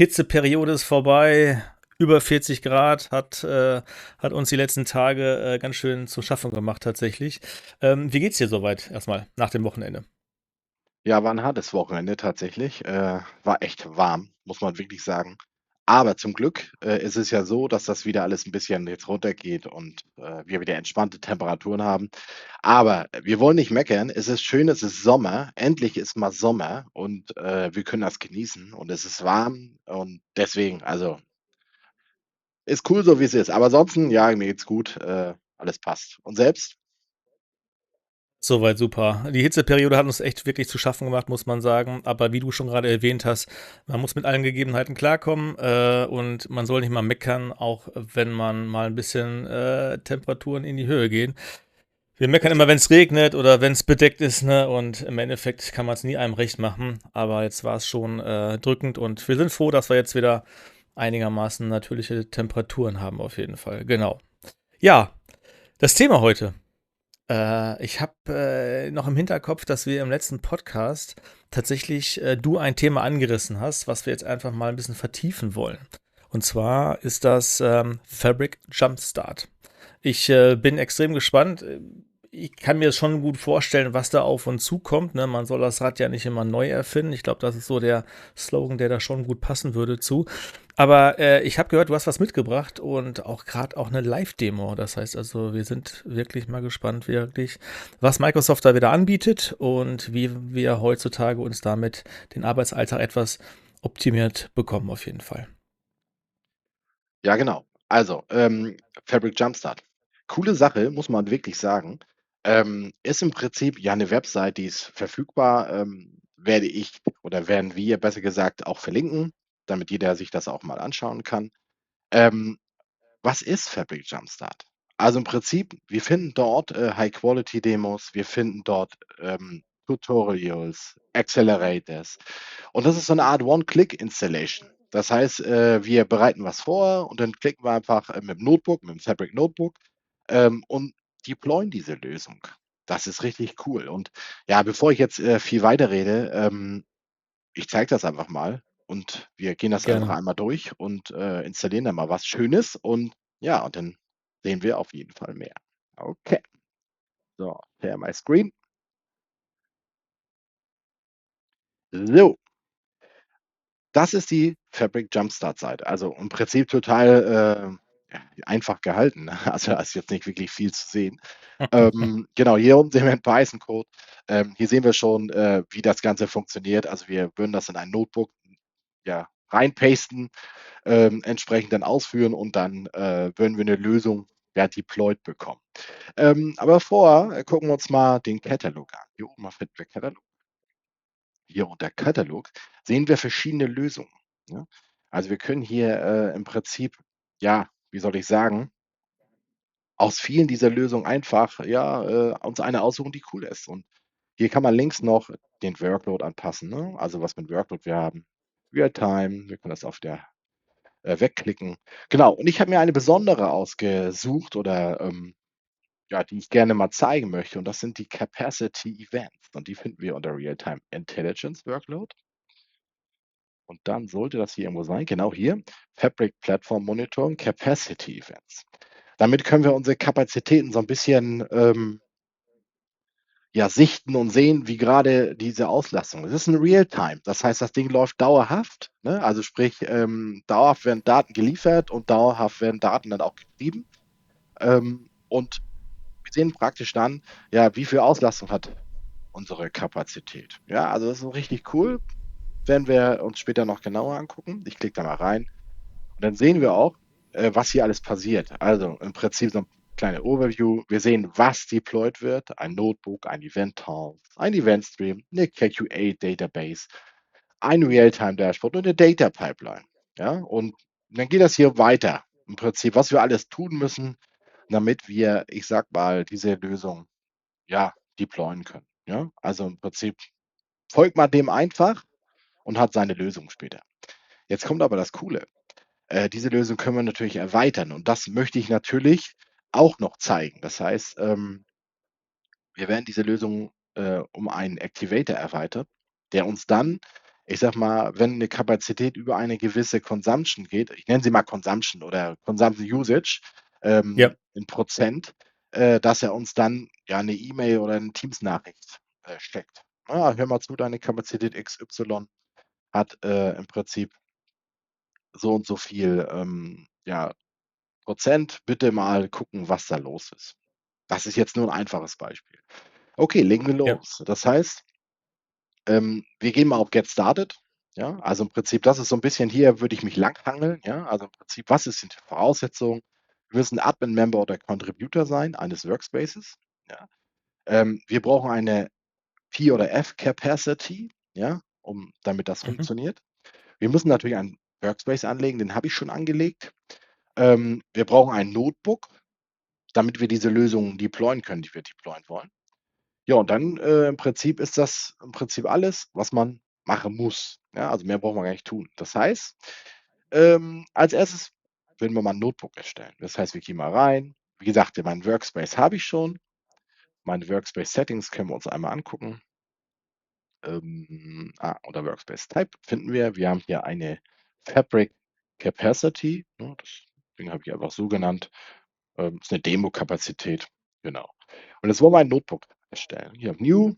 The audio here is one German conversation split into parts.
Hitzeperiode ist vorbei. Über 40 Grad hat uns die letzten Tage ganz schön zu schaffen gemacht, tatsächlich. Wie geht's dir soweit erstmal nach dem Wochenende? Ja, war 'n hartes Wochenende tatsächlich. War echt warm, muss man wirklich sagen. Aber zum Glück, ist es ja so, dass das wieder alles 'n bisschen jetzt runtergeht und, wir wieder entspannte Temperaturen haben. Aber wir wollen nicht meckern. Es ist schön, es ist Sommer. Endlich ist mal Sommer und, wir können das genießen und es ist warm und deswegen, also, ist cool so, wie's ist. Aber ansonsten, ja, mir geht's gut, alles passt. Und selbst? Soweit super. Die Hitzeperiode hat uns echt wirklich zu schaffen gemacht, muss man sagen. Aber wie du schon gerade erwähnt hast, man muss mit allen Gegebenheiten klarkommen, und man soll nicht mal meckern, auch wenn man mal ein bisschen Temperaturen in die Höhe gehen. Wir meckern immer, Richtig. wenn es regnet oder wenn es bedeckt ist, ne? Und im Endeffekt kann man es nie einem recht machen. Aber jetzt war es schon drückend und wir sind froh, dass wir jetzt wieder einigermaßen natürliche Temperaturen haben, auf jeden Fall. Genau. Ja, das Thema heute. Ich habe noch im Hinterkopf, dass wir im letzten Podcast tatsächlich du ein Thema angerissen hast, was wir jetzt einfach mal ein bisschen vertiefen wollen. Und zwar ist das Fabric Jumpstart. Ich bin extrem gespannt. Ich kann mir schon gut vorstellen, was da auf uns zukommt. Ne? Man soll das Rad ja nicht immer neu erfinden. Ich glaube, das ist so der Slogan, der da schon gut passen würde zu. Aber ich habe gehört, du hast was mitgebracht und auch gerade auch eine Live-Demo. Das heißt also, wir sind wirklich mal gespannt, wirklich, was Microsoft da wieder anbietet und wie wir heutzutage uns damit den Arbeitsalltag etwas optimiert bekommen, auf jeden Fall. Ja, genau. Also, Fabric Jumpstart. Coole Sache, muss man wirklich sagen. Ist im Prinzip ja eine Website, die ist verfügbar, werde ich oder werden wir besser gesagt auch verlinken, damit jeder sich das auch mal anschauen kann. Ähm, Was ist Fabric Jumpstart? Also, im Prinzip, wir finden dort, High-Quality-Demos, wir finden dort, Tutorials, Accelerators und das ist so eine Art One-Click-Installation. Das heißt, wir bereiten was vor und dann klicken wir einfach, mit dem Notebook, mit dem Fabric Notebook, und deployen diese Lösung. Das ist richtig cool und ja, bevor ich jetzt, viel weiter rede, ich zeige das einfach mal und wir gehen das einfach Gerne. einmal durch und, installieren da mal was Schönes und ja, und dann sehen wir auf jeden Fall mehr. Okay, so, share my screen. So, das ist die Fabric Jumpstart Seite. Also, im Prinzip total, ja, einfach gehalten, ne? Also, da ist jetzt nicht wirklich viel zu sehen. Genau, hier unten sehen wir 'n Python-Code. Hier sehen wir schon, wie das Ganze funktioniert. Also, wir würden das in ein Notebook, ja, reinpasten, entsprechend dann ausführen und dann, würden wir 'ne Lösung, ja, deployed bekommen. Aber vorher, gucken wir uns mal den Katalog an. Hier oben finden wir Katalog. Hier unter Katalog sehen wir verschiedene Lösungen, ne? Also, wir können hier, im Prinzip, ja, wie soll ich sagen, aus vielen dieser Lösungen einfach, ja, uns eine aussuchen, die cool ist. Und hier kann man links noch den Workload anpassen, ne? Also, was für 'n Workload wir haben. Realtime, wir können das auf der wegklicken. Genau, und ich habe mir eine besondere ausgesucht oder, ja, die ich gerne mal zeigen möchte und das sind die Capacity Events und die finden wir unter Realtime Intelligence Workload und dann sollte das hier irgendwo sein, genau hier, Fabric Platform Monitoring Capacity Events. Damit können wir unsere Kapazitäten so ein bisschen, ja, sichten und sehen, wie gerade diese Auslastung ist. Es ist 'n Realtime. Das heißt, das Ding läuft dauerhaft, ne? Also, sprich, dauerhaft werden Daten geliefert und dauerhaft werden Daten dann auch geschrieben. Und wir sehen praktisch dann, ja, wie viel Auslastung hat unsere Kapazität. Ja, also, das ist so richtig cool, werden wir uns später noch genauer angucken. Ich klicke da mal rein und dann sehen wir auch, was hier alles passiert. Also, im Prinzip so 'n kleine Overview. Wir sehen, was deployed wird, ein Notebook, ein Event Task, ein Event Stream, 'ne KQA Database, ein Realtime Dashboard und 'ne Data Pipeline. Ja, und dann geht das hier weiter. Im Prinzip, was wir alles tun müssen, damit wir, ich sage mal, diese Lösung, ja, deployen können, ja? Also, im Prinzip folgt man dem einfach und hat seine Lösung später. Jetzt kommt aber das Coole. Diese Lösung können wir natürlich erweitern und das möchte ich natürlich auch noch zeigen. Das heißt, wir werden diese Lösung, um einen Activator erweitern, der uns dann ich sage mal, wenn eine Kapazität über eine gewisse Consumption geht, ich nenne sie mal Consumption oder Consumption Usage, Ja. in Prozent, dass er uns dann ja eine E-Mail oder 'ne Teams-Nachricht, schickt. „Ah, hör mal zu, deine Kapazität XY hat, im Prinzip so und so viel, ja, Prozent. Bitte mal gucken, was da los ist.“ Das ist jetzt nur 'n einfaches Beispiel. Okay, legen wir Ja. los. Das heißt, wir gehen mal auf Get Started, ja? Also, im Prinzip, das ist so 'n bisschen hier würde ich mich langhangeln, ja? Also, im Prinzip, was ist sind die Voraussetzungen? Wir müssen Admin-Member oder Contributor sein eines Workspaces, ja? Wir brauchen eine P oder F Capacity, ja, damit das Mhm. funktioniert. Wir müssen natürlich einen Workspace anlegen, den habe ich schon angelegt. Wir brauchen ein Notebook, damit wir diese Lösungen deployen können, die wir deployen wollen. Ja, und dann, im Prinzip ist das im Prinzip alles, was man machen muss. Ja, also mehr braucht man gar nicht tun. Das heißt, als Erstes würden wir mal 'n Notebook erstellen. Das heißt, wir gehen mal rein. Wie gesagt, meinen Workspace habe ich schon. Meine Workspace Settings können wir uns einmal angucken. Unter Workspace Type finden wir haben hier eine Fabric Capacity, ne? Das Ding habe ich einfach so genannt. Ist 'ne Demo-Kapazität, genau. Und jetzt wollen wir ein Notebook erstellen. Hier New,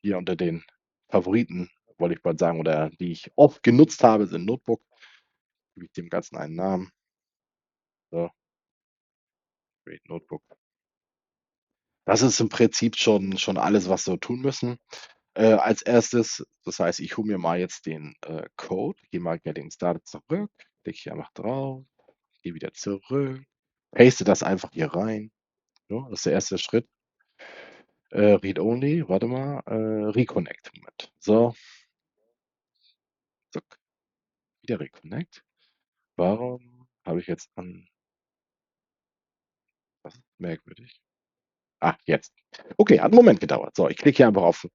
hier unter den Favoriten, wollte ich bald sagen, oder die ich oft genutzt habe, sind Notebook. Gebe ich dem Ganzen einen Namen. So, Create Notebook. Das ist im Prinzip schon alles, was wir tun müssen. Als Erstes, das heißt, ich hole mir mal jetzt den, Code, gehe mal Getting Started zurück, klicke hier einfach drauf, gehe wieder zurück, paste das einfach hier rein, ne? Das ist der erste Schritt. Read only, warte mal, Reconnect, Moment. So, zack, wieder Reconnect. Warum habe ich jetzt an das ist merkwürdig. Jetzt. Okay, hat 'n Moment gedauert. So, ich klicke hier einfach auf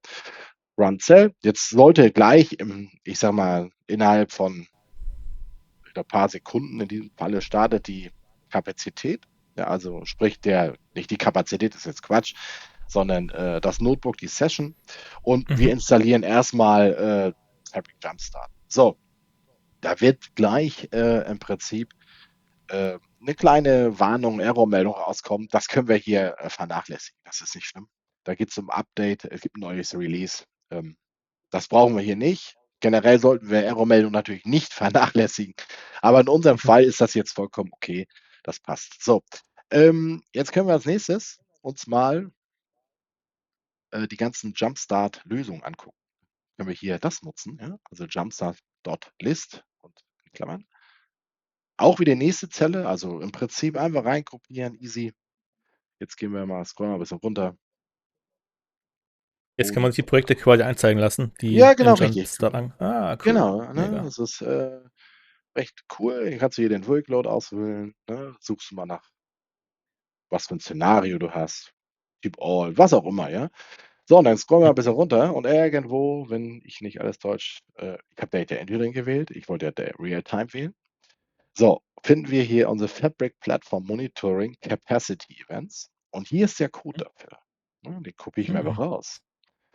Run Cell. Jetzt sollte gleich ich sage mal, innerhalb von ein paar Sekunden in diesem Falle startet die Kapazität. Ja, also sprich nicht die Kapazität, ist jetzt Quatsch, sondern, das Notebook, die Session. Und wir Mhm. installieren erstmal Fabric Jumpstart. So, da wird gleich, im Prinzip, 'ne kleine Warnung, Errormeldung rauskommen. Das können wir hier, vernachlässigen. Das ist nicht schlimm. Da geht's um Update. Es gibt 'n neues Release. Das brauchen wir hier nicht. Generell sollten wir Errormeldungen natürlich nicht vernachlässigen, aber in unserem Mhm. Fall ist das jetzt vollkommen okay. Das passt. So, jetzt können wir als Nächstes uns mal, die ganzen Jumpstart-Lösungen angucken. Können wir hier das nutzen, ja? Also jumpstart.list und in Klammern. Auch wieder nächste Zelle, also im Prinzip einfach reinkopieren, easy. Jetzt gehen wir mal scrollen wir 'n bisschen runter Jetzt kann man und sich die Projekte quasi anzeigen lassen, die ja, in genau, richtig. Jumpstart an cool, Genau, ne? mega. Das ist, recht cool. Hier kannst du hier den Workload auswählen, ne? Suchst du mal nach, was für 'n Szenario du hast, Typ All, was auch immer, ja? So, und dann scrollen wir Mhm. ein bisschen runter und irgendwo, wenn ich nicht alles täuscht, ich habe Data Engineering gewählt, ich wollte ja der Real-Time wählen. So, finden wir hier unsere Fabric Platform Monitoring Capacity Events und hier ist der Code dafür, ne? Den kopiere ich mir einfach Mhm. raus,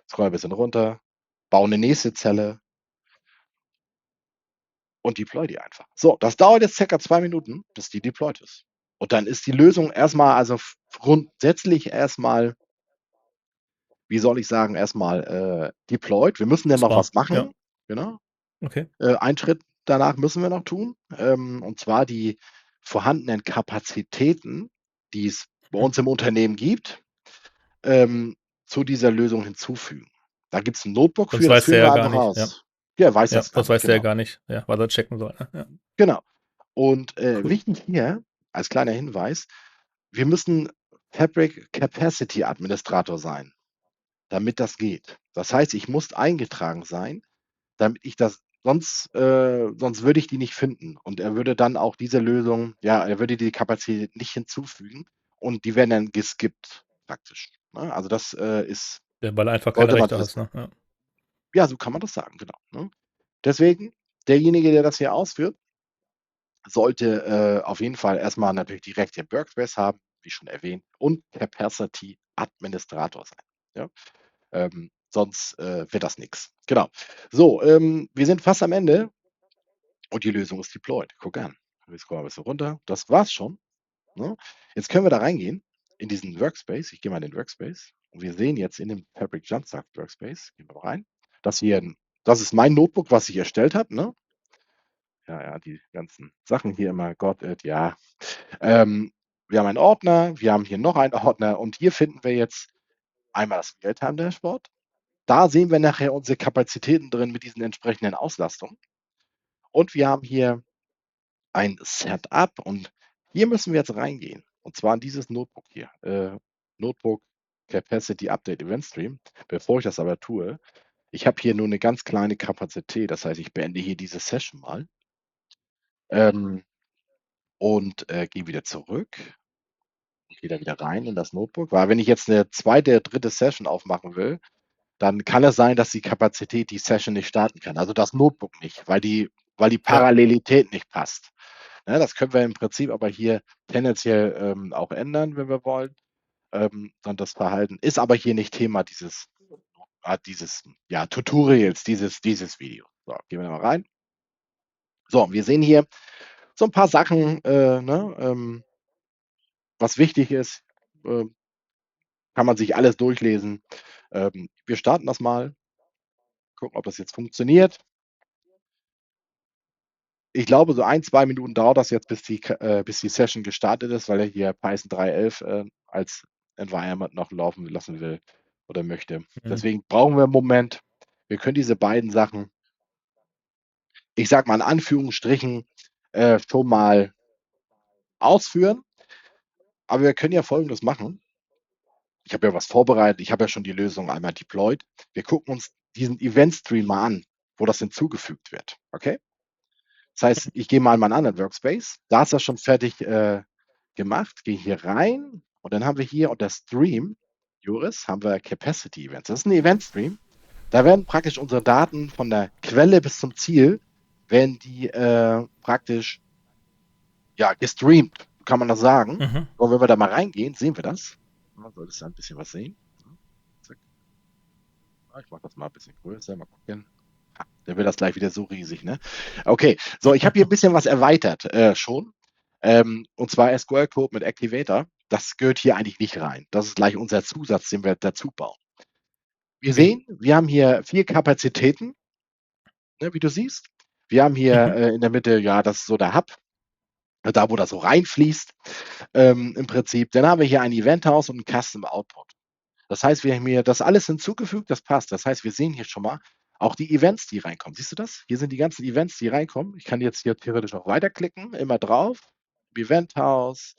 scrolle ein bisschen runter, baue 'ne nächste Zelle und deploy die einfach. So, das dauert jetzt circa 2 Minuten, bis die deployed ist. Und dann ist die Lösung erstmal, also grundsätzlich erstmal, wie soll ich sagen, erstmal deployed. Wir müssen dann noch Nutzbar, was ja, machen, genau. okay. Einen Schritt danach müssen wir noch tun, und zwar die vorhandenen Kapazitäten, die es bei Mhm. uns im Unternehmen gibt, ähm, zu dieser Lösung hinzufügen. Da gibt's 'n Notebook Sonst für, das weiß der führen ja wir gar einfach nicht, ja. aus. Ja, weiß Ja, das gar sonst nicht, weiß der ja genau. gar nicht, ja, was er checken soll, ne? Ja, Genau. Und, cool. wichtig hier als kleiner Hinweis, wir müssen Fabric Capacity Administrator sein, damit das geht. Das heißt, ich muss eingetragen sein, damit ich das sonst würde ich die nicht finden und er würde dann auch diese Lösung, ja, er würde die Kapazität nicht hinzufügen und die werden dann geskippt praktisch, ne? Also, das, ist Ja, weil du einfach keine sollte man Rechte hast, wissen. ne? Ja. Ja, so kann man das sagen, genau, ne? Deswegen, derjenige, der das hier ausführt, sollte, auf jeden Fall erstmal natürlich direkt den Workspace haben, wie schon erwähnt, und Capacity Administrator sein, ja? sonst wird das nichts. Genau. So, wir sind fast am Ende und die Lösung ist deployed. Guck an. Wir scrollen ein bisschen runter. Das war's schon. Ne? Jetzt können wir da reingehen in diesen Workspace. Ich gehe mal in den Workspace und wir sehen jetzt in dem Fabric Jumpstart Workspace, gehen wir mal rein, das ist mein Notebook, was ich erstellt habe. Ne? Ja, die ganzen Sachen hier immer, Got it, ja. Wir haben einen Ordner, wir haben hier noch einen Ordner und hier finden wir jetzt einmal das Realtime-Dashboard. Da sehen wir nachher unsere Kapazitäten drin mit diesen entsprechenden Auslastungen. Und wir haben hier ein Setup und hier müssen wir jetzt reingehen. Und zwar in dieses Notebook hier. Notebook Capacity Update Event Stream. Bevor ich das aber tue, ich habe hier nur eine ganz kleine Kapazität. Das heißt, ich beende hier diese Session mal und gehe wieder zurück. Ich gehe da wieder rein in das Notebook. Weil wenn ich jetzt eine zweite, dritte Session aufmachen will, dann kann es sein, dass die Kapazität die Session nicht starten kann. Also das Notebook nicht, weil die Ja. Parallelität nicht passt. Ne, das können wir im Prinzip aber hier tendenziell auch ändern, wenn wir wollen. Dann das Verhalten ist aber hier nicht Thema dieses Tutorials, dieses Video. So, gehen wir mal rein. So, wir sehen hier so ein paar Sachen, was wichtig ist. Kann man sich alles durchlesen. Wir starten das mal, gucken, ob das jetzt funktioniert. Ich glaube, so 1, 2 Minuten dauert das jetzt, bis die Session gestartet ist, weil er hier Python 3.11 als Environment noch laufen lassen will oder möchte. Deswegen brauchen wir einen Moment. Wir können diese beiden Sachen, ich sage mal in Anführungsstrichen, schon mal ausführen. Aber wir können ja Folgendes machen. Ich habe ja was vorbereitet. Ich habe ja schon die Lösung einmal deployed. Wir gucken uns diesen Event-Stream mal an, wo das hinzugefügt wird. Okay? Das heißt, ich gehe mal in meinen anderen Workspace. Da ist das schon fertig gemacht. Gehe hier rein und dann haben wir hier unter Stream, Joris, haben wir Capacity Events. Das ist ein Event-Stream. Da werden praktisch unsere Daten von der Quelle bis zum Ziel, werden die praktisch gestreamt, kann man das sagen. Mhm. Und wenn wir da mal reingehen, sehen wir das. Man sollte es ein bisschen was sehen. Zack. Ich mache das mal ein bisschen größer, mal gucken. Der wird das gleich wieder so riesig, ne? Okay, so, ich habe hier ein bisschen was erweitert schon. Und zwar SQL-Code mit Activator. Das gehört hier eigentlich nicht rein. Das ist gleich unser Zusatz, den wir dazu bauen. Wir Okay. sehen, wir haben hier 4 Kapazitäten, ne, wie du siehst. Wir haben hier in der Mitte, ja, das ist so der Hub, da wo das so reinfließt im Prinzip. Dann haben wir hier ein Event-House und ein Custom Output. Das heißt, wir haben hier das alles hinzugefügt, das passt. Das heißt, wir sehen hier schon mal auch die Events, die reinkommen. Siehst du das? Hier sind die ganzen Events, die reinkommen. Ich kann jetzt hier theoretisch noch weiterklicken, immer drauf. Event House.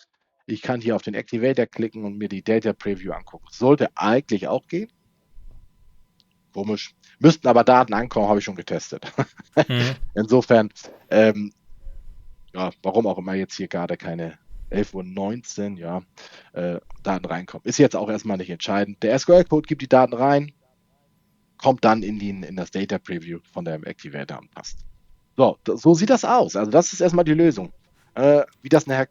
Ich kann hier auf den Activator klicken und mir die Data Preview angucken. Sollte eigentlich auch gehen. Komisch. Müssten aber Daten ankommen, habe ich schon getestet. Insofern, warum auch immer jetzt hier gerade keine 11:19 Uhr, Daten reinkommen. Ist jetzt auch erstmal nicht entscheidend. Der SQL-Code gibt die Daten rein, kommt dann in das Data Preview von dem Activator und passt. So sieht das aus. Also das ist erstmal die Lösung, wie das nachher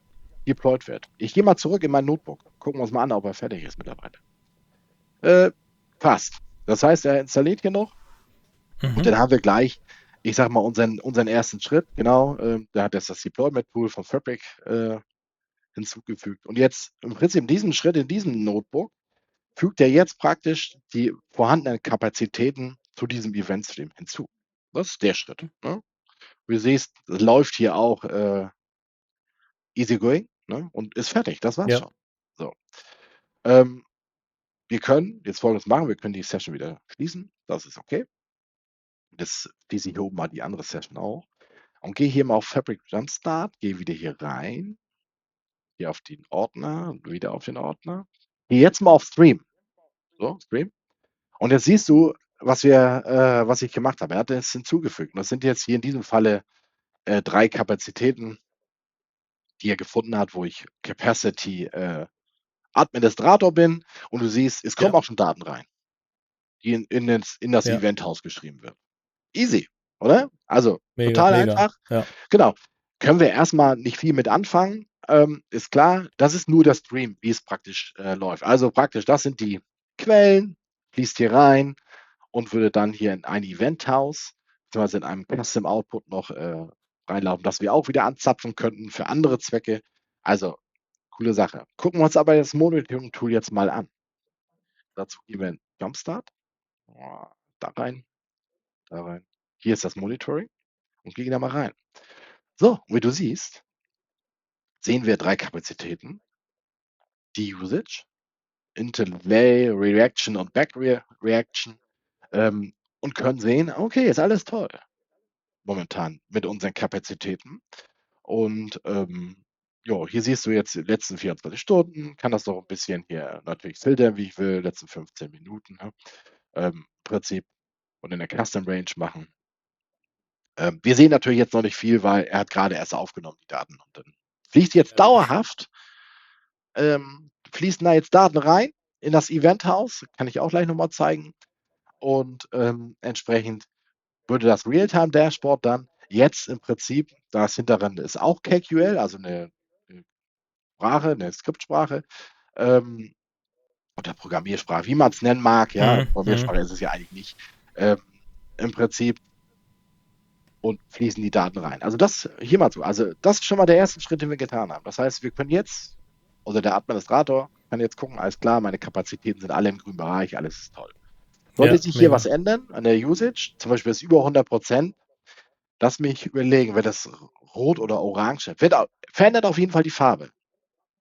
deployed wird. Ich gehe mal zurück in mein Notebook. Gucken wir uns mal an, ob er fertig ist mittlerweile. Passt. Das heißt, er installiert hier noch und dann haben wir gleich, ich sag mal, unseren ersten Schritt. Genau, da hat jetzt das Deployment-Tool von Fabric hinzugefügt. Und jetzt im Prinzip in diesem Schritt, in diesem Notebook, fügt er jetzt praktisch die vorhandenen Kapazitäten zu diesem Event-Stream hinzu. Das ist der Schritt. Ne? Wie du siehst, es läuft hier auch easygoing, ne? Und ist fertig. Das war's Ja. schon. So. Wir können jetzt Folgendes machen. Wir können die Session wieder schließen. Das ist okay. Jetzt schließe ich hier oben mal die andere Session auch. Und gehe hier mal auf Fabric Jumpstart. Gehe wieder hier rein. Hier auf den Ordner. Wieder auf den Ordner. Gehe jetzt mal auf Stream. So, Stream. Und jetzt siehst du, was ich gemacht habe. Er hat es hinzugefügt. Und das sind jetzt hier in diesem Falle 3 Kapazitäten, die er gefunden hat, wo ich Capacity Administrator bin. Und du siehst, es kommen Ja. auch schon Daten rein, die in das Ja. Event-Haus geschrieben werden. Easy, oder? Also Mega, total mega. einfach. Ja. Genau. Können wir erstmal nicht viel mit anfangen. Ist klar, das ist nur der Stream, wie es praktisch läuft. Also praktisch, das sind die Quellen, fließt hier rein. und würde dann hier in ein Eventhaus, beziehungsweise in einem Custom Output noch reinlaufen, das wir auch wieder anzapfen könnten für andere Zwecke. Also, coole Sache. Gucken wir uns aber das Monitoring-Tool jetzt mal an. Dazu gehen wir in Jumpstart, da rein, da rein. Hier ist das Monitoring und gehen da mal rein. So, wie du siehst, sehen wir 3 Kapazitäten, die Usage, Interlay, Reaction und Back Reaction und können sehen, okay, ist alles toll momentan mit unseren Kapazitäten. Und hier siehst du jetzt die letzten 24 Stunden, kann das noch ein bisschen hier natürlich filtern, wie ich will, letzten 15 Minuten, ne? Prinzip und in der Custom Range machen. Wir sehen natürlich jetzt noch nicht viel, weil er hat gerade erst aufgenommen, die Daten. Und dann fließt jetzt dauerhaft fließen da jetzt Daten rein in das Eventhaus, kann ich auch gleich noch mal zeigen. Und entsprechend würde das Realtime-Dashboard dann jetzt im Prinzip, das Hintergrund ist auch KQL, also eine Sprache, eine Skriptsprache oder Programmiersprache, wie man es nennen mag. Ja, Mhm. Programmiersprache ist es ja eigentlich nicht. Im Prinzip und fließen die Daten rein. Also das hier mal so. Also das ist schon mal der erste Schritt, den wir getan haben. Das heißt, wir können jetzt, oder der Administrator kann jetzt gucken, alles klar, meine Kapazitäten sind alle im grünen Bereich, alles ist toll. Sollte Ja, sich hier mega. was ändern an der Usage, zum Beispiel ist über 100%, lass mich überlegen, wird das rot oder orange, verändert auf jeden Fall die Farbe.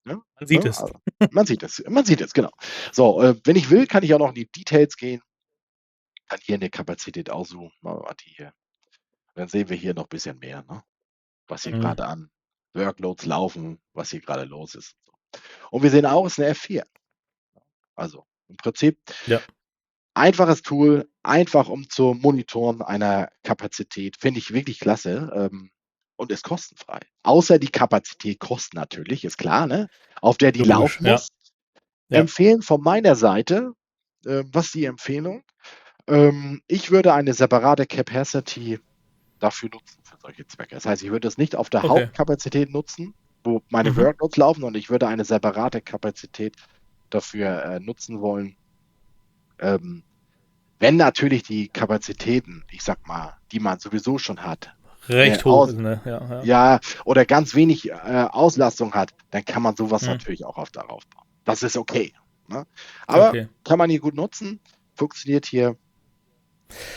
Ne? Man sieht Ne? es. Also, man sieht es, genau. So, wenn ich will, kann ich auch noch in die Details gehen, kann hier eine Kapazität aussuchen, machen wir mal die hier. Dann sehen wir hier noch ein bisschen mehr, ne? Was hier Mhm. gerade an Workloads laufen, was hier gerade los ist. Und wir sehen auch, es ist eine F4. Also im Prinzip Ja. einfaches Tool, einfach um zu monitoren einer Kapazität, finde ich wirklich klasse und ist kostenfrei. Außer die Kapazität kostet natürlich, ist klar, ne? Auf der die Logisch, laufen ja. muss. Ja. Empfehlen von meiner Seite, was ist die Empfehlung? Ich würde eine separate Capacity dafür nutzen für solche Zwecke. Das heißt, ich würde es nicht auf der Okay. Hauptkapazität nutzen, wo meine Mhm. Workloads laufen, sondern ich würde eine separate Kapazität dafür nutzen wollen. Wenn natürlich die Kapazitäten, ich sag mal, die man sowieso schon hat, Recht hoch ist, ne? Ja, ja. ja, oder ganz wenig Auslastung hat, dann kann man sowas Mhm. natürlich auch auf darauf bauen. Das ist okay. Ne? Aber Okay. kann man hier gut nutzen, funktioniert hier,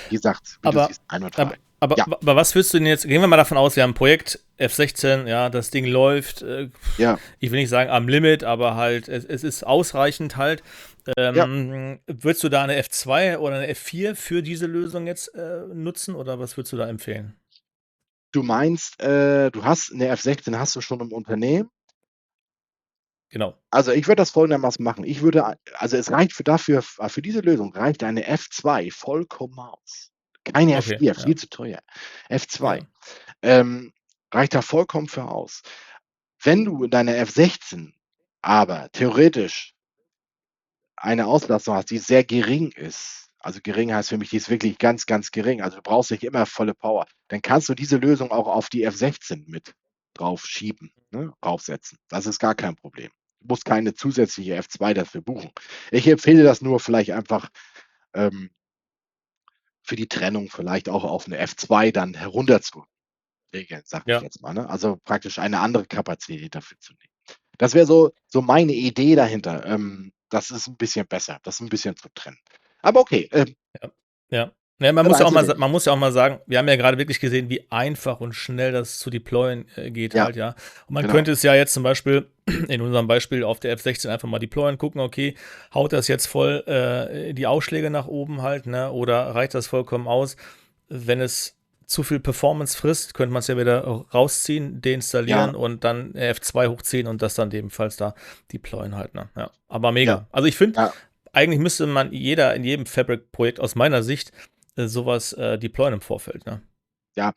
wie gesagt, wie du Aber, siehst, einwandfrei. Ja, aber was würdest du denn jetzt, gehen wir mal davon aus, wir haben ein Projekt F16, ja, das Ding läuft, ja, ich will nicht sagen am Limit, aber halt, es ist ausreichend halt. ja. Würdest du da eine F2 oder eine F4 für diese Lösung jetzt nutzen oder was würdest du da empfehlen? Du meinst, du hast eine F16 hast du schon im Unternehmen? Genau. Also, ich würde das folgendermaßen machen. Ich würde also, es reicht für diese Lösung reicht eine F2 vollkommen aus. Keine Okay, F4, ja. viel zu teuer. F2, Ja. ähm, reicht da vollkommen für aus. Wenn du in deiner F16 aber theoretisch eine Auslastung hast, die sehr gering ist, also gering heißt für mich, die ist wirklich ganz, ganz gering, also du brauchst nicht immer volle Power, dann kannst du diese Lösung auch auf die F16 mit drauf schieben, ne, raufsetzen. Das ist gar kein Problem. Du musst keine zusätzliche F2 dafür buchen. Ich empfehle das nur vielleicht einfach ähm, für die Trennung vielleicht auch auf eine F2 dann herunterzuregeln, sage ich Ja. jetzt mal. Ne? Also praktisch eine andere Kapazität dafür zu nehmen. Das wäre so meine Idee dahinter. Das ist ein bisschen besser, das ein bisschen zu trennen. Aber okay, Ja. Ja. Ja, man Schritt muss ja auch 1 mal, erledigt. man muss ja auch mal sagen, wir haben ja gerade wirklich gesehen, wie einfach und schnell das zu deployen geht Ja, halt, ja. Und man genau. könnte es ja jetzt zum Beispiel in unserem Beispiel auf der F16 einfach mal deployen, gucken, okay, haut das jetzt voll die Ausschläge nach oben halt, ne? Oder reicht das vollkommen aus? Wenn es zu viel Performance frisst, könnte man es ja wieder rausziehen, Ja, deinstallieren und dann F2 hochziehen und das dann ebenfalls da deployen halt, ne? Ja. Aber ja, mega. Also ich finde, ja, eigentlich müsste man jeder in jedem Fabric-Projekt aus meiner Sicht sowas deployen im Vorfeld. Ne? ja.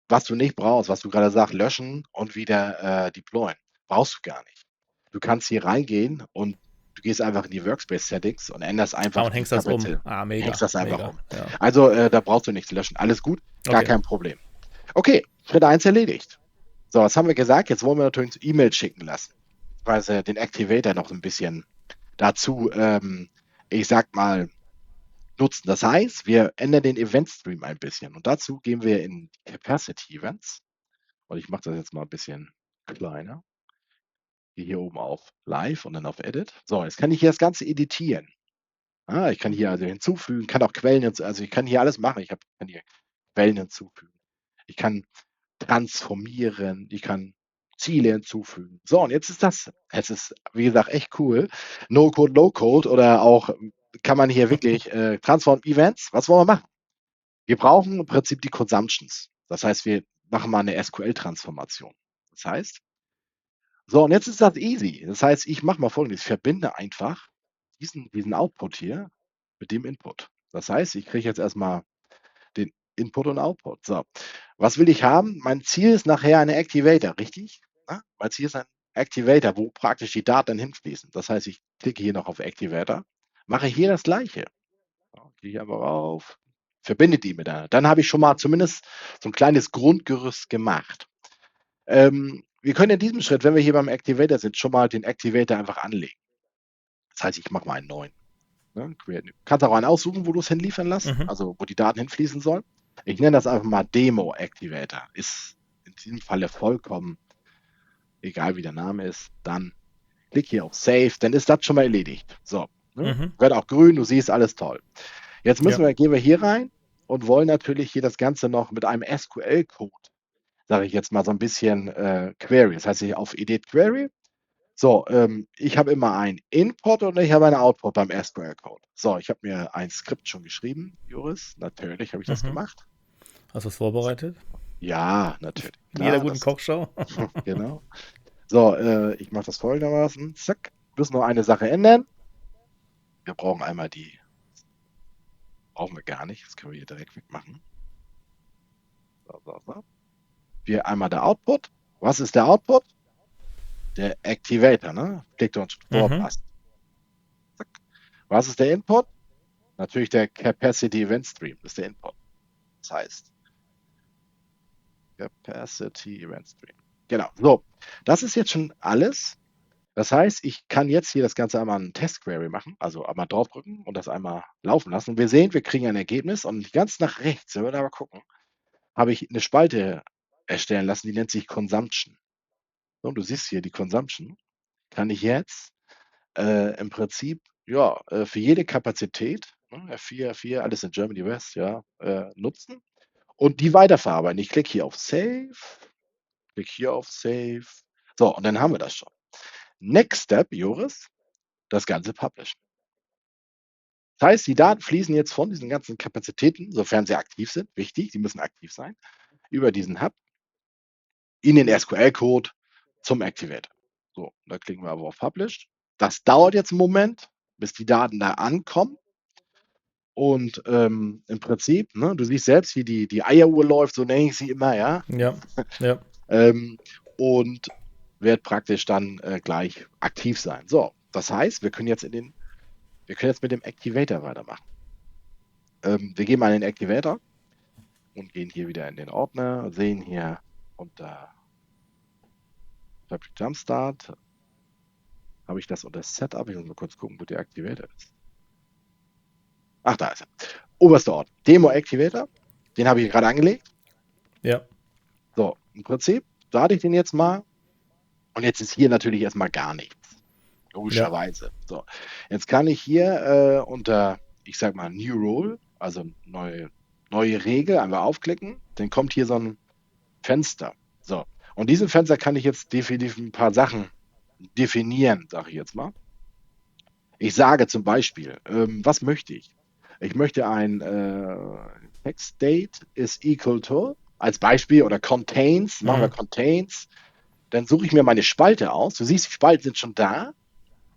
Was du nicht brauchst, was du gerade sagst, löschen und wieder deployen, brauchst du gar nicht. Du kannst hier reingehen und du gehst einfach in die Workspace-Settings und änderst Ah, einfach und die hängst das um. Kapazität. Ah, Hängst mega, das einfach mega. um. Ja. Also, da brauchst du nichts löschen. Alles gut, gar Okay. kein Problem. Okay, Schritt 1 erledigt. So, was haben wir gesagt? Jetzt wollen wir natürlich E-Mail schicken lassen, beziehungsweise den Activator noch ein bisschen dazu, ich sag mal, nutzen. Das heißt, wir ändern den Event-Stream ein bisschen. Und dazu gehen wir in Capacity Events. Und ich mache das jetzt mal ein bisschen kleiner. Gehe hier oben auf Live und dann auf Edit. So, jetzt kann ich hier das Ganze editieren. Ich kann hier also hinzufügen, kann auch Quellen, also ich kann hier alles machen. Ich kann hier Quellen hinzufügen. Ich kann transformieren, ich kann Ziele hinzufügen. So, und jetzt ist es ist, wie gesagt, echt cool. No-Code, Low-Code oder auch kann man hier wirklich Transform Events. Was wollen wir machen? Wir brauchen im Prinzip die Consumptions. Das heißt, wir machen mal eine SQL-Transformation. Das heißt, so, und jetzt ist das easy. Das heißt, ich mache mal Folgendes. Ich verbinde einfach diesen Output hier mit dem Input. Das heißt, ich kriege jetzt erstmal den Input und Output. So, was will ich haben? Mein Ziel ist nachher eine Activator, richtig? Ja? Mein Ziel ist ein Activator, wo praktisch die Daten hinfließen. Das heißt, ich klicke hier noch auf Activator, mache hier das Gleiche. So, gehe hier aber rauf, verbinde die miteinander. Dann habe ich schon mal zumindest so ein kleines Grundgerüst gemacht. Wir können in diesem Schritt, wenn wir hier beim Activator sind, schon mal den Activator einfach anlegen. Das heißt, ich mache mal einen neuen. Ne? Kannst auch einen aussuchen, wo du es hinliefern lässt, also wo die Daten hinfließen sollen. Ich nenne das einfach mal Demo Activator. Ist in diesem Falle vollkommen egal, wie der Name ist. Dann klick hier auf Save, dann ist das schon mal erledigt. So, ne? Wird auch grün, du siehst alles toll. Jetzt gehen wir hier rein und wollen natürlich hier das Ganze noch mit einem SQL-Code, sage ich jetzt mal so ein bisschen Query. Das heißt, ich auf Edit Query. So, ich habe immer einen Input und ich habe einen Output beim SQL-Code. So, ich habe mir ein Skript schon geschrieben, Joris. Natürlich habe ich das gemacht. Hast du es vorbereitet? Ja, natürlich. In jeder guten Kochshow. Genau. So, ich mache das folgendermaßen. Zack. Müssen noch eine Sache ändern. Wir brauchen einmal die. Brauchen wir gar nicht. Das können wir hier direkt wegmachen. So. Hier einmal der Output. Was ist der Output? Der Activator, ne? Klickt uns vor, passt. Zack. Was ist der Input? Natürlich der Capacity Event Stream. Das ist der Input. Das heißt, Capacity Event Stream. Genau. So, das ist jetzt schon alles. Das heißt, ich kann jetzt hier das Ganze einmal einen Test-Query machen, also einmal draufdrücken und das einmal laufen lassen. Und wir sehen, wir kriegen ein Ergebnis und ganz nach rechts, wenn wir da mal gucken, habe ich eine Spalte erstellen lassen, die nennt sich Consumption. So, und du siehst hier die Consumption. Kann ich jetzt im Prinzip für jede Kapazität, ne, F4, alles in Germany West, nutzen und die weiterverarbeiten. Ich klicke hier auf Save, klicke hier auf Save. So, und dann haben wir das schon. Next Step, Joris, das Ganze publishen. Das heißt, die Daten fließen jetzt von diesen ganzen Kapazitäten, sofern sie aktiv sind, wichtig, sie müssen aktiv sein, über diesen Hub in den SQL-Code zum Activator. So, da klicken wir aber auf Publish. Das dauert jetzt einen Moment, bis die Daten da ankommen. Und im Prinzip, ne, du siehst selbst, wie die Eieruhr läuft, so nenne ich sie immer, ja. Ja. Und wird praktisch dann gleich aktiv sein. So, das heißt, wir können jetzt mit dem Activator weitermachen. Wir gehen mal in den Activator und gehen hier wieder in den Ordner, sehen hier unter Fabric Jumpstart, habe ich das unter Setup, ich muss mal kurz gucken, wo der Activator ist. Ach, da ist er. Oberster Ort, Demo Activator, den habe ich gerade angelegt. Ja. So, im Prinzip starte ich den jetzt mal und jetzt ist hier natürlich erstmal gar nichts. Logischerweise. Ja. So, jetzt kann ich hier unter, ich sag mal, New Role, also neue Regel, einmal aufklicken, dann kommt hier so ein Fenster. So, und diesem Fenster kann ich jetzt definitiv ein paar Sachen definieren, sage ich jetzt mal. Ich sage zum Beispiel, was möchte ich? Ich möchte ein Text State is equal to, als Beispiel, oder Contains, machen wir Contains. Dann suche ich mir meine Spalte aus. Du siehst, die Spalten sind schon da.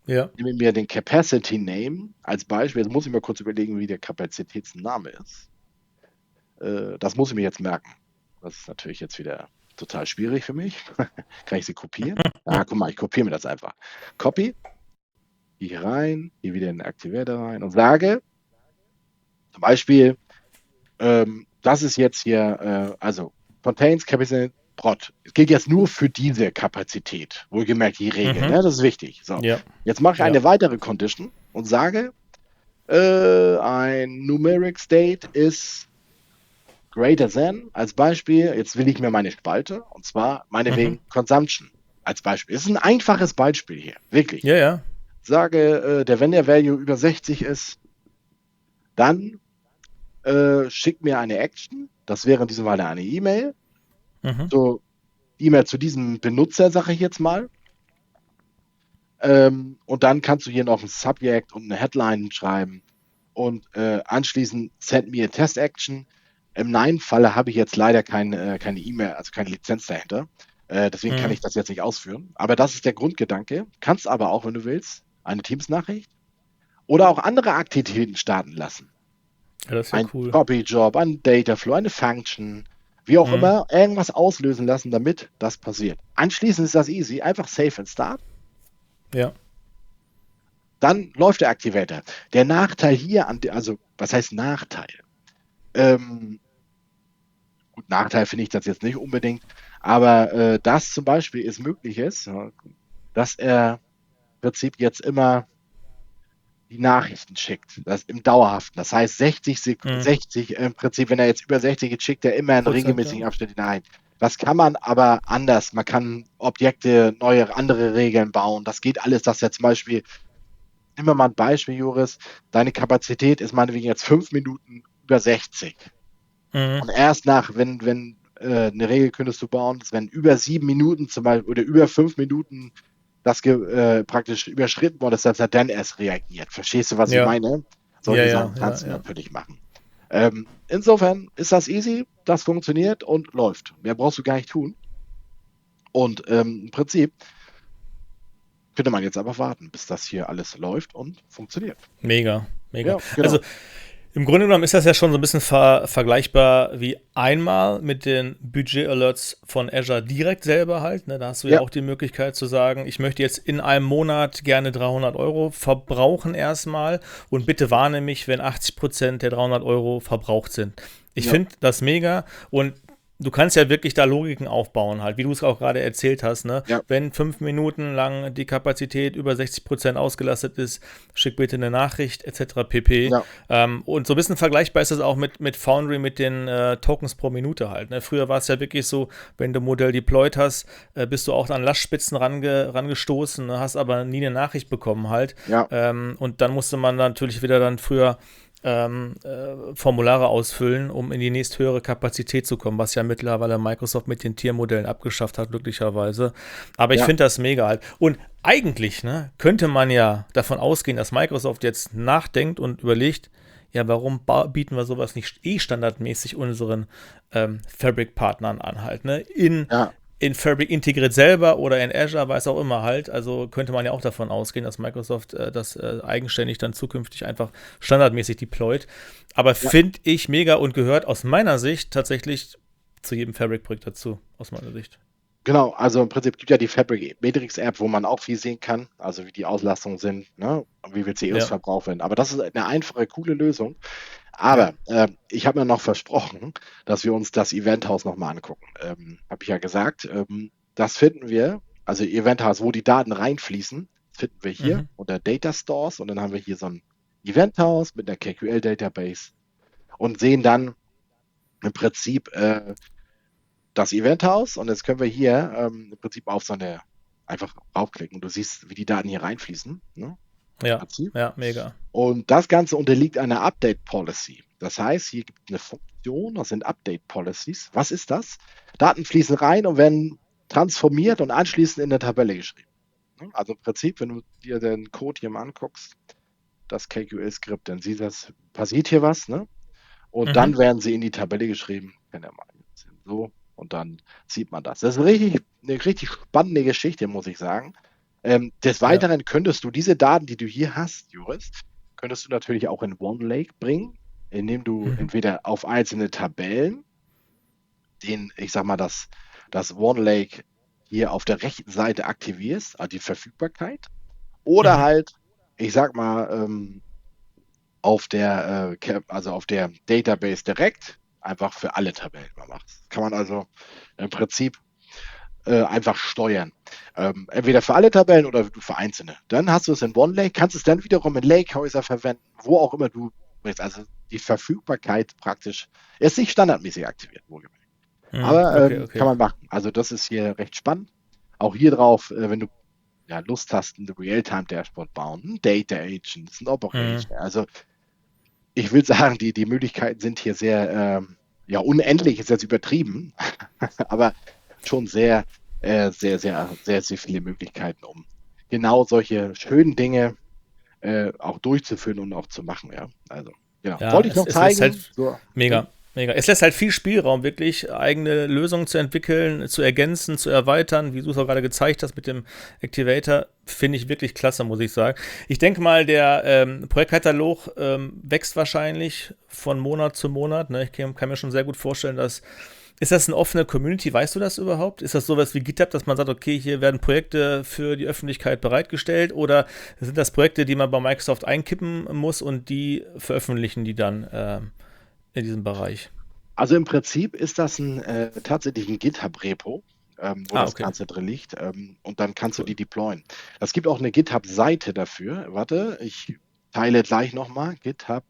Ja. Nehme mir den Capacity Name als Beispiel. Jetzt muss ich mir kurz überlegen, wie der Kapazitätsname ist. Das muss ich mir jetzt merken. Das ist natürlich jetzt wieder total schwierig für mich. Kann ich sie kopieren? Guck mal, ich kopiere mir das einfach. Copy. Gehe hier rein, gehe wieder in den Activator rein und sage zum Beispiel, das ist jetzt hier, also Contains Capacity Prod. Es gilt jetzt nur für diese Kapazität. Wohlgemerkt die Regel, ne? Das ist wichtig. So, jetzt mache ich eine weitere Condition und sage, Ein Numeric State ist greater than als Beispiel. Jetzt will ich mir meine Spalte und zwar Mhm. meinetwegen Consumption als Beispiel. Das ist ein einfaches Beispiel hier, wirklich. Ja, ja. Sage, wenn der Value über 60 ist, dann schickt mir eine Action. Das wäre in diesem Fall eine E-Mail. Mhm. So, E-Mail zu diesem Benutzer, sage ich jetzt mal. Und dann kannst du hier noch ein Subject und eine Headline schreiben und anschließend send me a test action. Im Nein-Falle habe ich jetzt leider keine E-Mail, also keine Lizenz dahinter. Deswegen kann Mhm. ich das jetzt nicht ausführen. Aber das ist der Grundgedanke. Kannst aber auch, wenn du willst, eine Teams-Nachricht oder auch andere Aktivitäten starten lassen. Ja, das ist ja Ein cool. Copy-Job, ein Dataflow, eine Function, wie auch Mhm. immer, irgendwas auslösen lassen, damit das passiert. Anschließend ist das easy, einfach Save and Start. Ja. Dann läuft der Activator. Der Nachteil hier, also was heißt Nachteil? Ähm, gut, Nachteil finde ich das jetzt nicht unbedingt, aber das zum Beispiel ist möglich ist, dass er im Prinzip jetzt immer die Nachrichten schickt, das im Dauerhaften. Das heißt Mhm. 60 im Prinzip, wenn er jetzt über 60 geht, schickt er immer in Prozent, ja. regelmäßigen Abständen hinein. Das kann man aber anders. Man kann Objekte, neue, andere Regeln bauen. Das geht alles, dass er zum Beispiel, nehmen wir mal ein Beispiel, Joris, deine Kapazität ist meinetwegen jetzt 5 Minuten über 60. Mhm. Und erst wenn eine Regel könntest du bauen, dass wenn über 7 Minuten zum Beispiel oder über 5 Minuten das praktisch überschritten worden ist, dass er dann erst reagiert. Verstehst du, was ich Ja. meine? Ja, Solche ja, Sachen ja, kannst du ja. natürlich machen. Insofern ist das easy, das funktioniert und läuft. Mehr brauchst du gar nicht tun. Und im Prinzip könnte man jetzt aber warten, bis das hier alles läuft und funktioniert. Mega, mega. Ja, Also genau. im Grunde genommen ist das ja schon so ein bisschen vergleichbar wie einmal mit den Budget-Alerts von Azure direkt selber halt. Ne? Da hast du ja Ja, auch die Möglichkeit zu sagen, ich möchte jetzt in einem Monat gerne 300 € verbrauchen erstmal und bitte warne mich, wenn 80% der 300 € verbraucht sind. Ich ja, finde das mega und du kannst ja wirklich da Logiken aufbauen, halt, wie du es auch gerade erzählt hast, ne? ja, Wenn 5 Minuten lang die Kapazität über 60% ausgelastet ist, schick bitte eine Nachricht, etc. pp. ja, Und so ein bisschen vergleichbar ist es auch mit Foundry, mit den Tokens pro Minute halt. Ne? Früher war es ja wirklich so, wenn du ein Modell deployed hast, bist du auch an Lastspitzen rangestoßen, ne? Hast aber nie eine Nachricht bekommen halt. ja, Und dann musste man natürlich wieder dann früher Formulare ausfüllen, um in die nächsthöhere Kapazität zu kommen, was ja mittlerweile Microsoft mit den Tiermodellen abgeschafft hat, glücklicherweise. Aber ich ja. finde das mega halt. Und eigentlich ne, könnte man ja davon ausgehen, dass Microsoft jetzt nachdenkt und überlegt, ja, warum bieten wir sowas nicht standardmäßig unseren Fabric-Partnern an halt, ne? Ja, In Fabric integriert selber oder in Azure, weiß auch immer halt. Also könnte man ja auch davon ausgehen, dass Microsoft das eigenständig dann zukünftig einfach standardmäßig deployt. Aber ja. finde ich mega und gehört aus meiner Sicht tatsächlich zu jedem Fabric-Projekt dazu, aus meiner Sicht. Genau, also im Prinzip gibt ja die Fabric Matrix App, wo man auch viel sehen kann, also wie die Auslastungen sind, ne, und wie viel CEOs Ja, verbraucht werden. Aber das ist eine einfache, coole Lösung. ja. Aber ich habe mir noch versprochen, dass wir uns das Eventhaus nochmal angucken. Habe ich ja gesagt. Das finden wir, also Eventhaus, wo die Daten reinfließen, das finden wir hier Mhm. unter Data Stores und dann haben wir hier so ein Eventhaus mit einer KQL-Database und sehen dann im Prinzip das Eventhaus und jetzt können wir hier im Prinzip auf so eine einfach raufklicken und du siehst, wie die Daten hier reinfließen, ne, im Ja, Prinzip. ja, mega. Und das Ganze unterliegt einer Update Policy. Das heißt, hier gibt es eine Funktion, das sind Update Policies. Was ist das? Daten fließen rein und werden transformiert und anschließend in der Tabelle geschrieben. Ne? Also im Prinzip, wenn du dir den Code hier mal anguckst, das KQL-Skript, dann siehst du, passiert hier was, ne? Und Mhm. dann werden sie in die Tabelle geschrieben. Kann ja mal so und dann sieht man das. Das ist eine richtig spannende Geschichte, muss ich sagen. Des Ja. Weiteren könntest du diese Daten, die du hier hast, Juris, könntest du natürlich auch in OneLake bringen, indem du Mhm. entweder auf einzelne Tabellen ich sag mal, das OneLake hier auf der rechten Seite aktivierst, also die Verfügbarkeit, oder Mhm. halt, ich sag mal, also auf der Database direkt einfach für alle Tabellen mal machst. Kann man also im Prinzip einfach steuern. Entweder für alle Tabellen oder für einzelne. Dann hast du es in OneLake, kannst es dann wiederum in Lakehäuser verwenden, wo auch immer du willst. Also die Verfügbarkeit praktisch ist nicht standardmäßig aktiviert, wohlgemerkt. Aber Okay, kann okay. man machen. Also das ist hier recht spannend. Auch hier drauf, wenn du ja, Lust hast, ein Realtime-Dashboard bauen, ein Data Agent, ein Mhm. Operation. Also ich will sagen, die Möglichkeiten sind hier sehr, ja, unendlich ist jetzt übertrieben, aber schon sehr viele Möglichkeiten, um genau solche schönen Dinge auch durchzuführen und auch zu machen. Ja, also genau. Ja, Wollte ich noch es lässt zeigen. halt So. Hm? mega, mega. Es lässt halt viel Spielraum, wirklich eigene Lösungen zu entwickeln, zu ergänzen, zu erweitern, wie du es auch gerade gezeigt hast mit dem Activator, finde ich wirklich klasse, muss ich sagen. Ich denke mal, der Projektkatalog wächst wahrscheinlich von Monat zu Monat. Ne? Ich kann mir schon sehr gut vorstellen, dass ist das eine offene Community? Weißt du das überhaupt? Ist das sowas wie GitHub, dass man sagt, okay, hier werden Projekte für die Öffentlichkeit bereitgestellt? Oder sind das Projekte, die man bei Microsoft einkippen muss und die veröffentlichen die dann in diesem Bereich? Also im Prinzip ist das tatsächlich ein GitHub-Repo, wo Ah, das okay, Ganze drin liegt. Und dann kannst du cool. die deployen. Es gibt auch eine GitHub-Seite dafür. Warte, ich teile gleich nochmal. GitHub.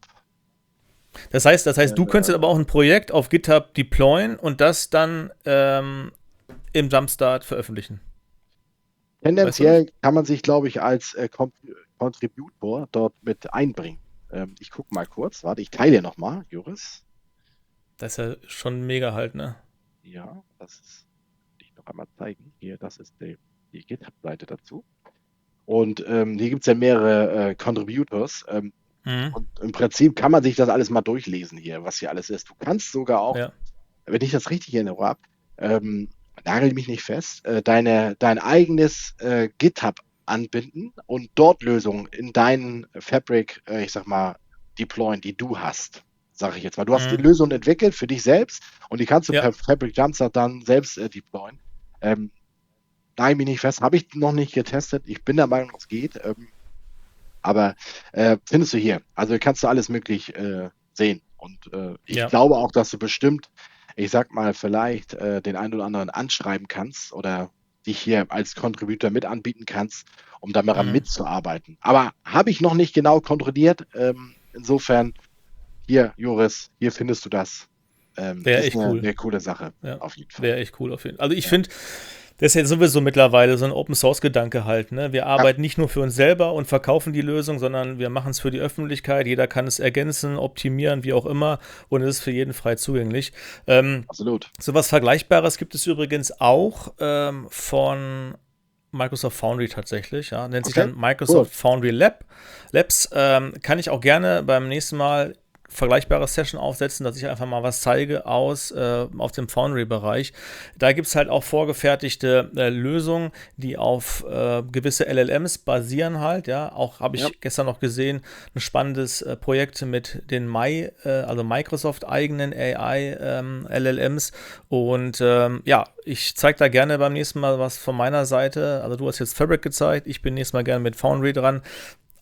Das heißt, du könntest aber auch Äh, ein Projekt auf GitHub deployen und das dann im Jumpstart veröffentlichen. Weißt du das? Tendenziell kann man sich, glaube ich, als Contributor dort mit einbringen. Ich gucke mal kurz. Warte, ich teile nochmal, Joris. Das ist ja schon mega halt, ne? Ja, das ist, will ich noch einmal zeigen. Hier, das ist die GitHub-Seite dazu. Und hier gibt es ja mehrere Contributors. Mhm. Und im Prinzip kann man sich das alles mal durchlesen hier, was hier alles ist. Du kannst sogar auch, Ja. wenn ich das richtig erinnere habe, ähm, nagel mich nicht fest, dein eigenes GitHub anbinden und dort Lösungen in deinen Fabric, ich sag mal, deployen, die du hast. Sage ich jetzt mal. Du hast die Mhm. Lösung entwickelt für dich selbst und die kannst du Ja. per Fabric Jumpstart dann selbst deployen. Ähm, nagel mich nicht fest, habe ich noch nicht getestet. Ich bin der Meinung, es geht. Aber findest du hier. Also kannst du alles möglich sehen. Und ich Ja. glaube auch, dass du bestimmt, ich sag mal, vielleicht den einen oder anderen anschreiben kannst oder dich hier als Contributor mit anbieten kannst, um daran Mhm. mitzuarbeiten. Aber habe ich noch nicht genau kontrolliert. Insofern, hier, Joris, hier findest du das. Wäre Ist echt cool. eine coole Sache, Ja. auf jeden Fall. Wäre echt cool auf jeden Fall. Also ich Ja, finde, das ist ja sowieso mittlerweile so ein Open Source Gedanke halt. Ne? Wir ja, arbeiten nicht nur für uns selber und verkaufen die Lösung, sondern wir machen es für die Öffentlichkeit. Jeder kann es ergänzen, optimieren, wie auch immer, und es ist für jeden frei zugänglich. absolut. Sowas Vergleichbares gibt es übrigens auch von Microsoft Foundry tatsächlich. Ja. Nennt sich Okay, dann cool. Microsoft Foundry Labs. Kann ich auch gerne beim nächsten Mal vergleichbare Session aufsetzen, dass ich einfach mal was zeige aus dem Foundry-Bereich. Da gibt es halt auch vorgefertigte Lösungen, die auf gewisse LLMs basieren halt. Ja, auch habe Ja, ich gestern noch gesehen, ein spannendes Projekt mit den also Microsoft eigenen AI LLMs. Und ja, ich zeige da gerne beim nächsten Mal was von meiner Seite. Also du hast jetzt Fabric gezeigt, ich bin nächstes Mal gerne mit Foundry dran.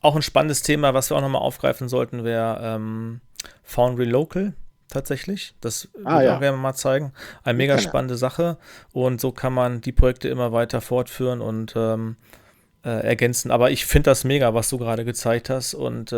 Auch ein spannendes Thema, was wir auch nochmal aufgreifen sollten, wäre Foundry Local tatsächlich. Das würde ich auch ja, gerne mal zeigen. Eine mega gerne. spannende Sache. Und so kann man die Projekte immer weiter fortführen und ergänzen. Aber ich finde das mega, was du gerade gezeigt hast. Und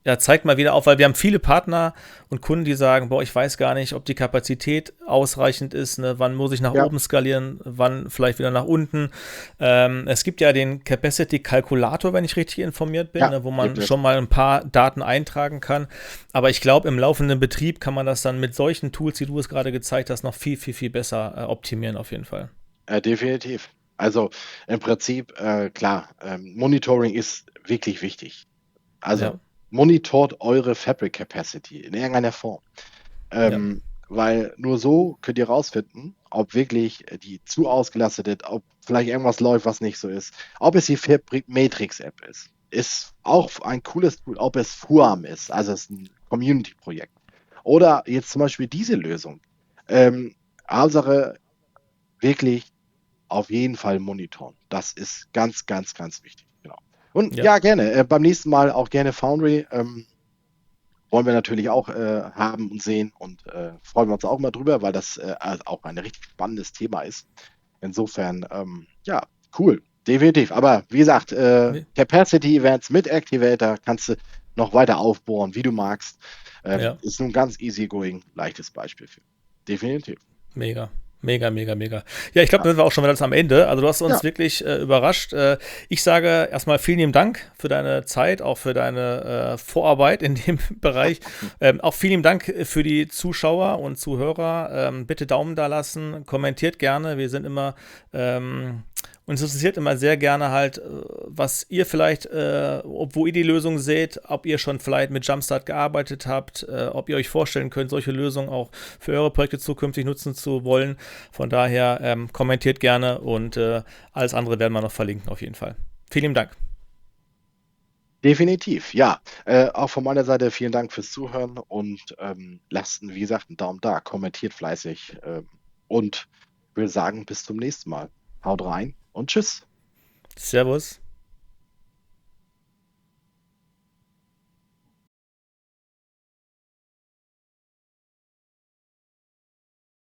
ja, zeigt mal wieder auf, weil wir haben viele Partner und Kunden, die sagen, boah, ich weiß gar nicht, ob die Kapazität ausreichend ist, ne? Wann muss ich nach Ja, oben skalieren, wann vielleicht wieder nach unten. Es gibt ja den Capacity-Kalkulator, wenn ich richtig informiert bin, ja, ne? Wo gibt man es. schon mal ein paar Daten eintragen kann. Aber ich glaube, im laufenden Betrieb kann man das dann mit solchen Tools, wie du es gerade gezeigt hast, noch viel, viel, viel besser optimieren auf jeden Fall. Definitiv. Also im Prinzip, klar, Monitoring ist wirklich wichtig. Ja, Also monitort eure Fabric Capacity in irgendeiner Form. ja. Weil nur so könnt ihr rausfinden, ob wirklich die zu ausgelastet ist, ob vielleicht irgendwas läuft, was nicht so ist. Ob es die Fabric Matrix App ist. Ist auch ein cooles Tool, ob es FUAM ist, also es ist ein Community-Projekt. Oder jetzt zum Beispiel diese Lösung. Hauptsache wirklich auf jeden Fall monitoren. Das ist ganz, ganz, ganz wichtig. Genau. Und Ja. ja, gerne. Beim nächsten Mal auch gerne Foundry. Wollen wir natürlich auch haben und sehen und freuen wir uns auch mal drüber, weil das auch ein richtig spannendes Thema ist. Insofern, ja, cool, definitiv. Aber wie gesagt, Ne? Capacity Events mit Activator kannst du noch weiter aufbohren, wie du magst. Ja. Ist nun ganz easygoing, leichtes Beispiel für. Definitiv. Mega. Mega, mega, mega. Ja, ich glaube, Ja, dann sind wir auch schon wieder am Ende. Also du hast ja, uns wirklich überrascht. Ich sage erstmal vielen lieben Dank für deine Zeit, auch für deine Vorarbeit in dem Bereich. Auch vielen lieben Dank für die Zuschauer und Zuhörer. Bitte Daumen da lassen, kommentiert gerne. Wir sind immer, uns interessiert immer sehr gerne halt, was ihr vielleicht, wo ihr die Lösung seht, ob ihr schon vielleicht mit Jumpstart gearbeitet habt, ob ihr euch vorstellen könnt, solche Lösungen auch für eure Projekte zukünftig nutzen zu wollen. Von daher kommentiert gerne und alles andere werden wir noch verlinken auf jeden Fall. Vielen Dank. definitiv. Ja, auch von meiner Seite vielen Dank fürs Zuhören und lasst, wie gesagt, einen Daumen da, kommentiert fleißig und würde sagen, bis zum nächsten Mal. Haut rein und tschüss. Servus.